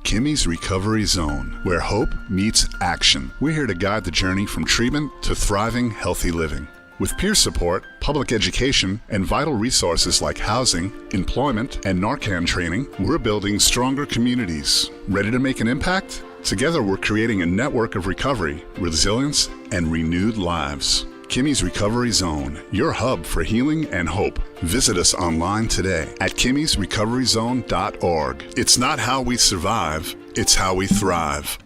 Kimmy's Recovery Zone, where hope meets action. We're here to guide the journey from treatment to thriving, healthy living. With peer support, public education, and vital resources like housing, employment, and Narcan training, we're building stronger communities. Ready to make an impact? Together, we're creating a network of recovery, resilience, and renewed lives. Kimmy's Recovery Zone, your hub for healing and hope. Visit us online today at kimmysrecoveryzone.org. It's not how we survive, it's how we thrive.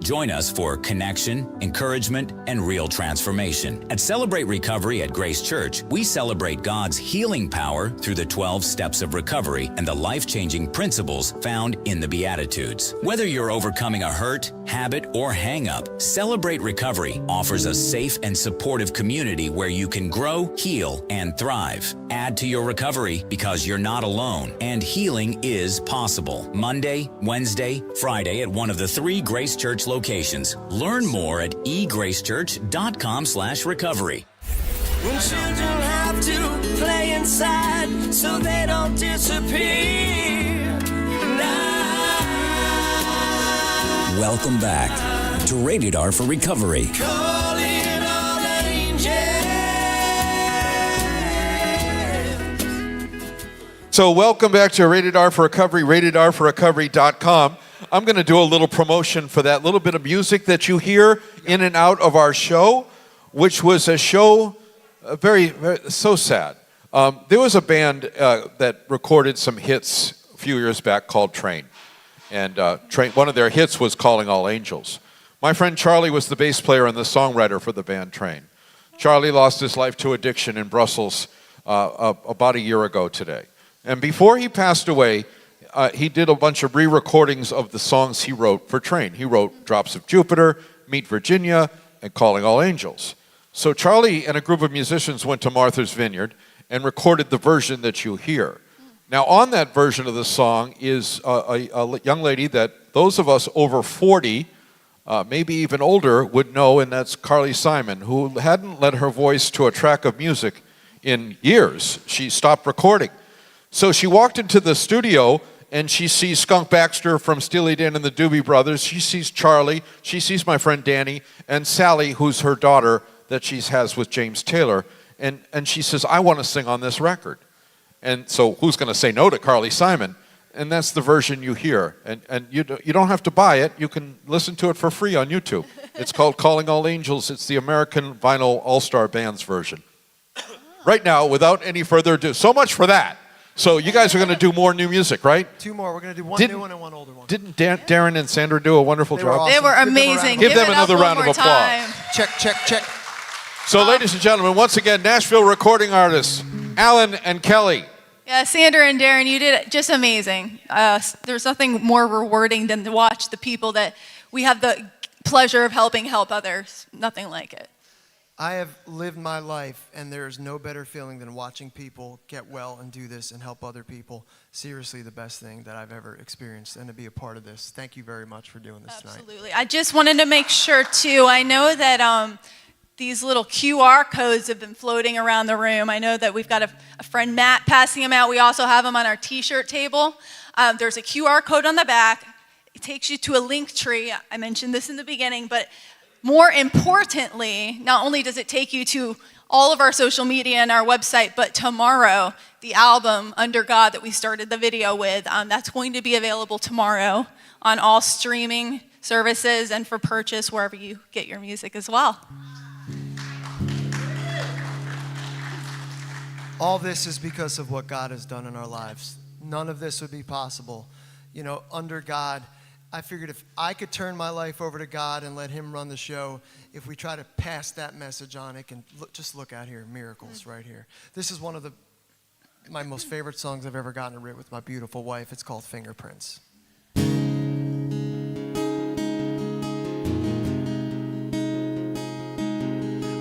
Join us for connection, encouragement, and real transformation. At Celebrate Recovery at Grace Church, we celebrate God's healing power through the 12 steps of recovery and the life-changing principles found in the Beatitudes. Whether you're overcoming a hurt, habit, or hang-up, Celebrate Recovery offers a safe and supportive community where you can grow, heal, and thrive. Add to your recovery because you're not alone, and healing is possible. Monday, Wednesday, Friday at one of the 3 Grace Church locations. Learn more at egracechurch.com/recovery. When children have to play inside so they don't disappear. Welcome back to Rated R for Recovery. Calling all angels. So welcome back to Rated R for Recovery, ratedrforrecovery.com. I'm going to do a little promotion for that little bit of music that you hear in and out of our show, which was a show very so sad. There was a band that recorded some hits a few years back called Train. And one of their hits was Calling All Angels. My friend Charlie was the bass player and the songwriter for the band Train. Charlie lost his life to addiction in Brussels about a year ago today. And before he passed away, he did a bunch of re-recordings of the songs he wrote for Train. He wrote Drops of Jupiter, Meet Virginia, and Calling All Angels. So Charlie and a group of musicians went to Martha's Vineyard and recorded the version that you hear. Now, on that version of the song is a young lady that those of us over 40, maybe even older, would know, and that's Carly Simon, who hadn't lent her voice to a track of music in years. She stopped recording. So she walked into the studio, and she sees Skunk Baxter from Steely Dan and the Doobie Brothers. She sees Charlie. She sees my friend Danny, and Sally, who's her daughter that she has with James Taylor. And she says, I want to sing on this record. And so who's going to say no to Carly Simon? And that's the version you hear. And you don't have to buy it. You can listen to it for free on YouTube. It's called Calling All Angels. It's the American Vinyl All-Star Bands version. Right now, without any further ado, so much for that. So you guys are going to do more new music, right? 2 more. We're going to do one new one and one older one. Didn't Darrin and Sandra do a wonderful job? They were amazing. Give them another round of applause. Check, check, check. So, ladies and gentlemen, once again, Nashville recording artists, Alan and Kelly. Yeah, Sandra and Darrin, you did just amazing. There's nothing more rewarding than to watch the people that we have the pleasure of helping help others. Nothing like it. I have lived my life, and there is no better feeling than watching people get well and do this and help other people. Seriously, the best thing that I've ever experienced, and to be a part of this. Thank you very much for doing this tonight. Absolutely. I just wanted to make sure, too, I know that these little QR codes have been floating around the room. I know that we've got a friend, Matt, passing them out. We also have them on our T-shirt table. There's a QR code on the back. It takes you to a link tree. I mentioned this in the beginning, but more importantly, not only does it take you to all of our social media and our website, but tomorrow, the album Under God that we started the video with, that's going to be available tomorrow on all streaming services and for purchase wherever you get your music as well. All this is because of what God has done in our lives. None of this would be possible. You know, under God, I figured if I could turn my life over to God and let Him run the show, if we try to pass that message on, it can just look out here, miracles right here. This is one of my most favorite songs I've ever gotten to write with my beautiful wife. It's called Fingerprints.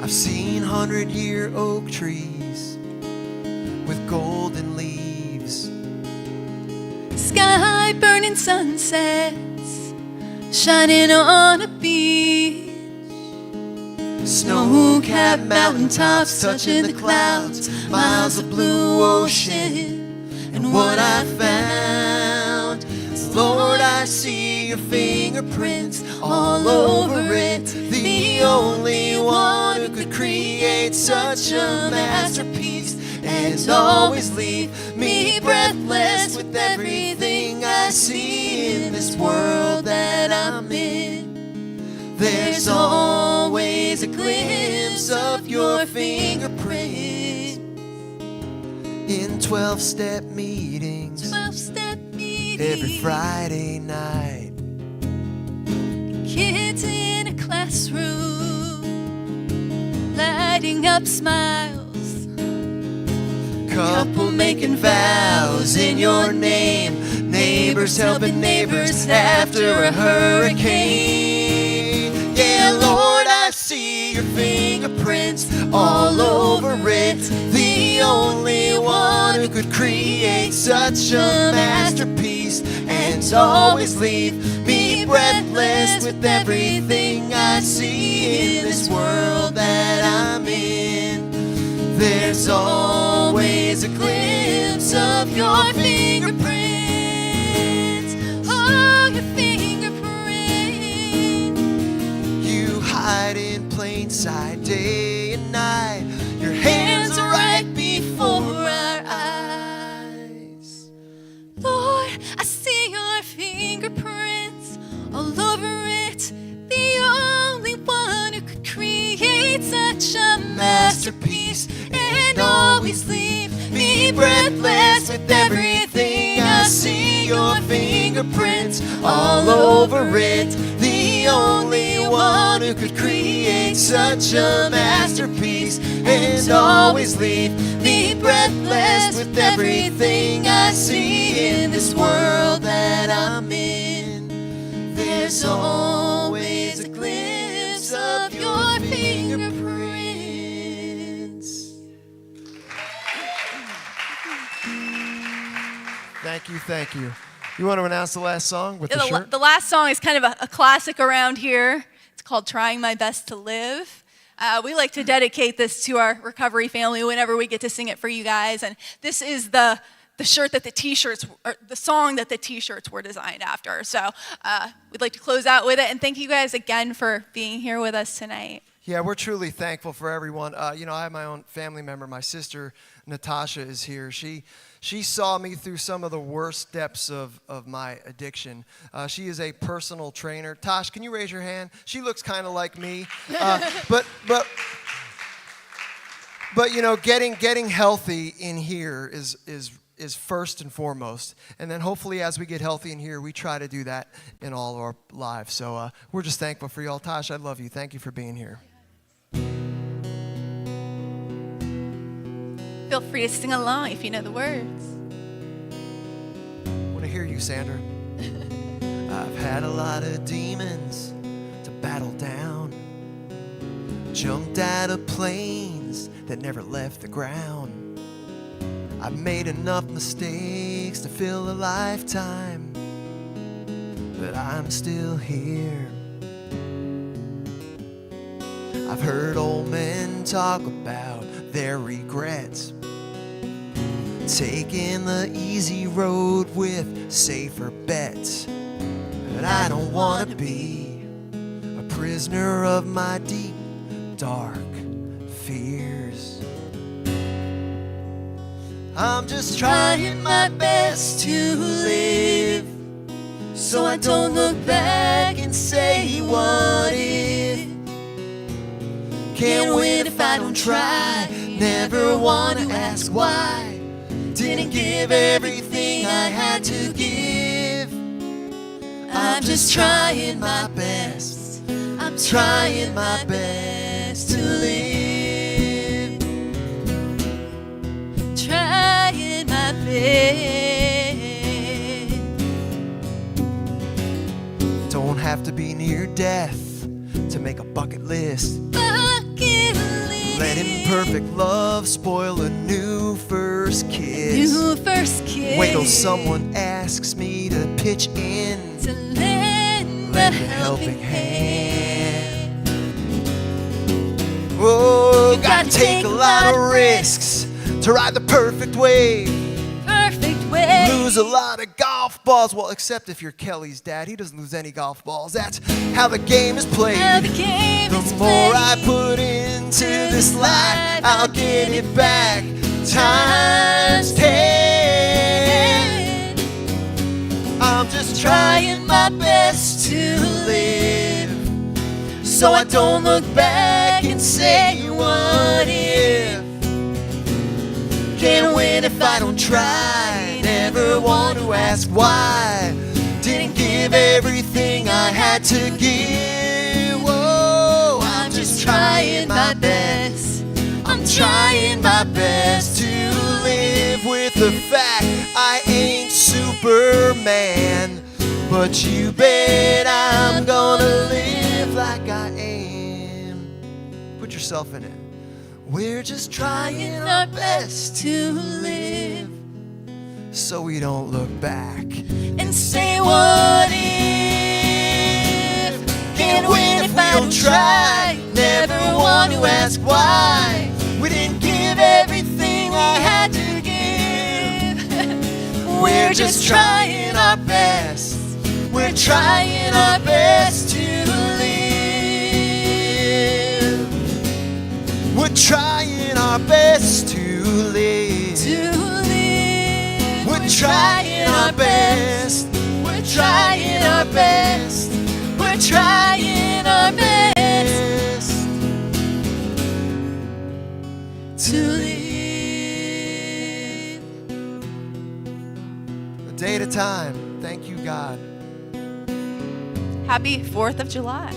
I've seen 100-year oak trees with golden leaves, Sky burning sunsets, shining on a beach, snow-capped mountaintops touching the clouds, miles of blue ocean. And what I found is, Lord, I see your fingerprints all over it. The only one who could create such a masterpiece and always leave me breathless with everything I see in this world that I'm in. There's always a glimpse of your fingerprint in 12-step meetings, every Friday night. Kids in a classroom, lighting up smiles. Couple making vows in your name, neighbors helping neighbors after a hurricane. Yeah, Lord, I see your fingerprints all over it. The only one who could create such a masterpiece and always leave me breathless with everything I see in this world that I'm in. There's always a glimpse of your fingerprints. Oh, your fingerprint. You hide in plain sight day and night. Your hands are right before our eyes. Lord, I see your fingerprints all over it. The only one who could create such a masterpiece and always leave me breathless with everything I see. Your fingerprints all over it. The only one who could create such a masterpiece and always leave me breathless with everything I see in this world that I'm in. There's always a glimpse of your fingerprints. Thank you, thank you. You want to announce the last song with the shirt? The last song is kind of a classic around here. It's called Trying My Best to Live. We like to dedicate this to our recovery family whenever we get to sing it for you guys. And this is the shirt that the t-shirts, or the song that the t-shirts were designed after. So we'd like to close out with it. And thank you guys again for being here with us tonight. Yeah, we're truly thankful for everyone. I have my own family member. My sister, Natasha, is here. She saw me through some of the worst depths of my addiction. She is a personal trainer. Tosh, can you raise your hand? She looks kind of like me. But getting healthy in here is first and foremost. And then hopefully as we get healthy in here, we try to do that in all of our lives. So we're just thankful for y'all. Tosh, I love you. Thank you for being here. Feel free to sing along if you know the words. I want to hear you, Sandra. I've had a lot of demons to battle down. Jumped out of planes that never left the ground. I've made enough mistakes to fill a lifetime, but I'm still here. I've heard old men talk about their regrets, taking the easy road with safer bets. But I don't want to be a prisoner of my deep, dark fears. I'm just trying my best to live, so I don't look back and say what if. Can't win if I don't try, never want to ask why. Didn't give everything I had to give. I'm just trying my best, I'm trying my best to live. Trying my best. Don't have to be near death to make a bucket list. Let imperfect love spoil a new first kiss. Wait till someone asks me to pitch in, to lend a helping hand. Oh, gotta take a lot of risks to ride the perfect wave. Lose a lot of golf balls. Well, except if you're Kelly's dad, he doesn't lose any golf balls. That's how the game is played. The more I put into this life, I'll get it back times 10. I'm just trying my best to live, so I don't look back and say what if. Can't win if I don't try, never want to ask why. Didn't give everything I had to give. Whoa, I'm just trying my best, I'm trying my best to live with the fact I ain't Superman, but you bet I'm gonna live like I am. Put yourself in it. We're just trying our best to live, so we don't look back. And say, what if? Can't win if we don't try. Never one who asked why. We didn't give everything we had to give. We're just trying our best. We're trying our best to live. We're trying our best to live. We're trying our best. We're trying our best. We're trying our best to live. A day at a time. Thank you, God. Happy 4th of July.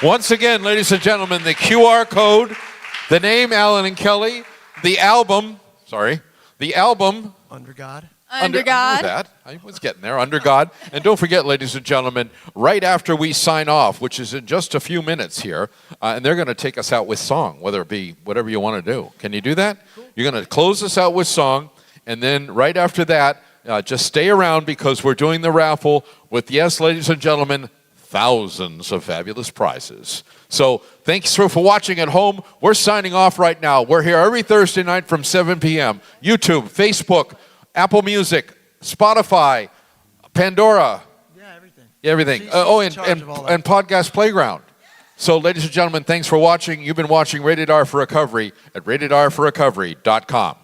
Once again, ladies and gentlemen, the QR code, the name Alan and Kelly, the album, Under God. Under God. I knew that. I was getting there. Under God. And don't forget, ladies and gentlemen, right after we sign off, which is in just a few minutes here, and they're going to take us out with song, whether it be whatever you want to do. Can you do that? Cool. You're going to close us out with song, and then right after that, just stay around because we're doing the raffle with, yes, ladies and gentlemen, thousands of fabulous prizes. So thanks for watching at home. We're signing off right now. We're here every Thursday night from 7 p.m. YouTube, Facebook, Apple Music, Spotify, Pandora. Yeah, everything. Everything. And Podcast Playground. So, ladies and gentlemen, thanks for watching. You've been watching Rated R for Recovery at ratedrforrecovery.com.